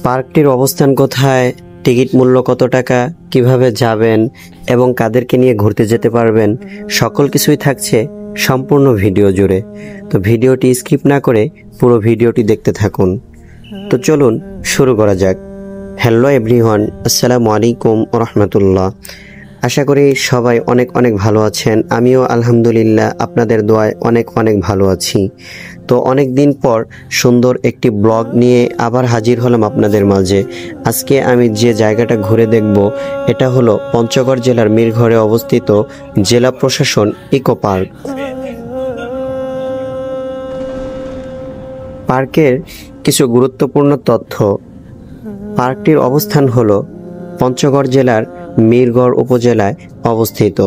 পার্কটির অবস্থান কোথায়, টিকিট মূল্য কত টাকা, কিভাবে যাবেন এবং কাদেরকে নিয়ে ঘুরতে যেতে পারবেন, সকল কিছুই থাকছে সম্পূর্ণ ভিডিও জুড়ে। তো ভিডিওটি স্কিপ না করে পুরো ভিডিওটি দেখতে থাকুন। তো চলুন শুরু করা যাক। হ্যালো এভরিওয়ান, আসসালামু আলাইকুম ওয়া রাহমাতুল্লাহ। আশা করি সবাই অনেক অনেক ভালো আছেন। আমিও আলহামদুলিল্লাহ আপনাদের দোয়ায় অনেক অনেক ভালো আছি। তো অনেক দিন পর সুন্দর একটি ব্লগ নিয়ে আবার হাজির হলাম আপনাদের মাঝে। আজকে আমি যে জায়গাটা ঘুরে দেখব এটা হলো পঞ্চগড় জেলার মিরঘরে অবস্থিত জেলা প্রশাসন ইকো পার্ক। পার্কের কিছু গুরুত্বপূর্ণ তথ্য। পার্কটির অবস্থান হলো পঞ্চগড় জেলার মিরগড় উপজেলায় অবস্থিত।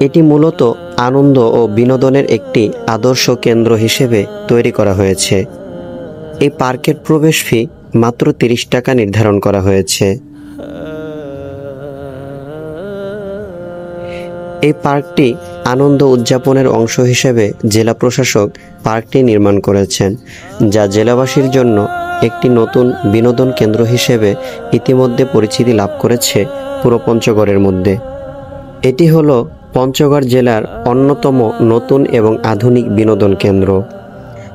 এটি মূলত আনন্দ ও বিনোদনের একটি আদর্শ কেন্দ্র হিসেবে তৈরি করা হয়েছে। এই পার্কের প্রবেশ ফি মাত্র 30 টাকা নির্ধারণ করা হয়েছে। এই পার্কটি আনন্দ উদযাপনের অংশ হিসেবে জেলা প্রশাসক পার্কটি নির্মাণ করেছেন, যা জেলাবাসীর জন্য একটি নতুন বিনোদন কেন্দ্র হিসেবে ইতিমধ্যে পরিচিতি লাভ করেছে পুরো পঞ্চগড়ের মধ্যে। এটি হলো পঞ্চগড় জেলার অন্যতম নতুন এবং আধুনিক বিনোদন কেন্দ্র।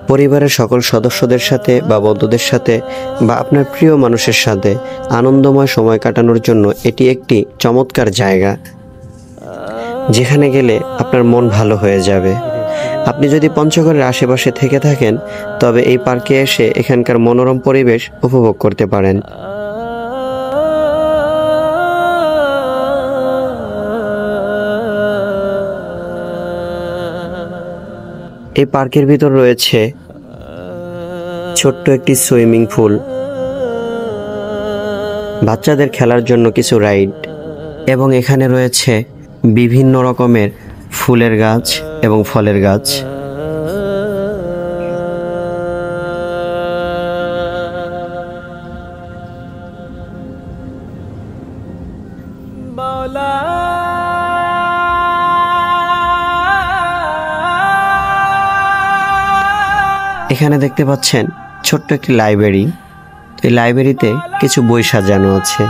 পরিবারের সকল সদস্যদের সাথে বা বন্ধুদের সাথে বা আপনার প্রিয় মানুষের সাথে আনন্দময় সময় কাটানোর জন্য এটি একটি চমৎকার জায়গা, যেখানে গেলে আপনার মন ভালো হয়ে যাবে। আপনি যদি পঞ্চগড়ের আশেপাশে থেকে থাকেন তবে এই পার্কে এসে এখানকার মনোরম পরিবেশ উপভোগ করতে পারেন। এই পার্কের ভিতর রয়েছে ছোট্ট একটি সুইমিং পুল, বাচ্চাদের খেলার জন্য কিছু রাইড এবং এখানে রয়েছে বিভিন্ন রকমের ফুলের গাছ এবং ফলের গাছ। এখানে দেখতে পাচ্ছেন ছোট্ট একটি লাইব্রেরি। এই লাইব্রেরিতে কিছু বই সাজানো আছে।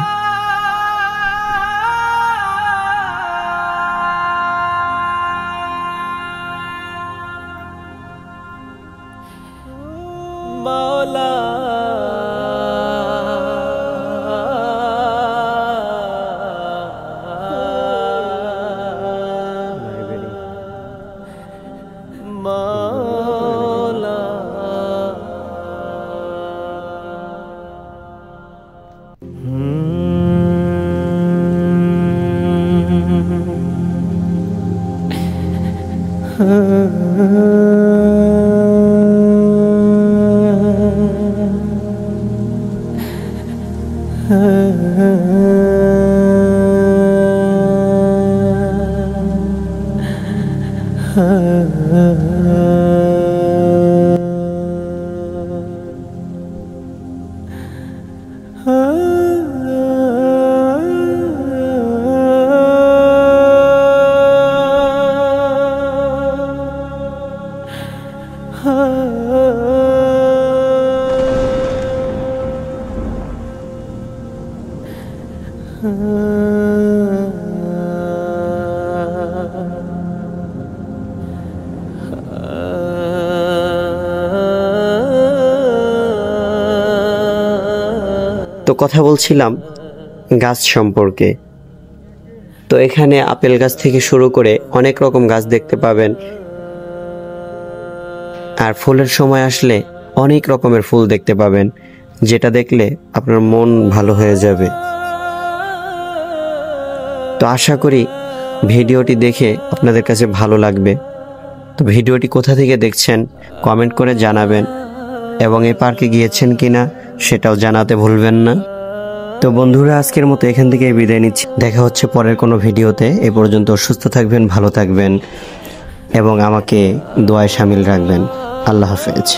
তো কথা বলছিলাম গাছ সম্পর্কে। তো এখানে আপেল গাছ থেকে শুরু করে অনেক রকম গাছ দেখতে পাবেন। আর ফুলের সময় আসলে অনেক রকমের ফুল দেখতে পাবেন, যেটা দেখলে আপনার মন ভালো হয়ে যাবে। তো আশা করি ভিডিওটি দেখে আপনাদের কাছে ভালো লাগবে। তো ভিডিওটি কোথা থেকে দেখছেন কমেন্ট করে জানাবেন এবং এই পার্কে গিয়েছেন কিনা সেটাও জানাতে ভুলবেন না। তো বন্ধুরা, আজকের মতো এখান থেকে বিদায় নিচ্ছি। দেখা হচ্ছে পরের কোনো ভিডিওতে। এ পর্যন্ত সুস্থ থাকবেন, ভালো থাকবেন এবং আমাকে দোয়ায় শামিল রাখবেন। আল্লাহ হাফেজ।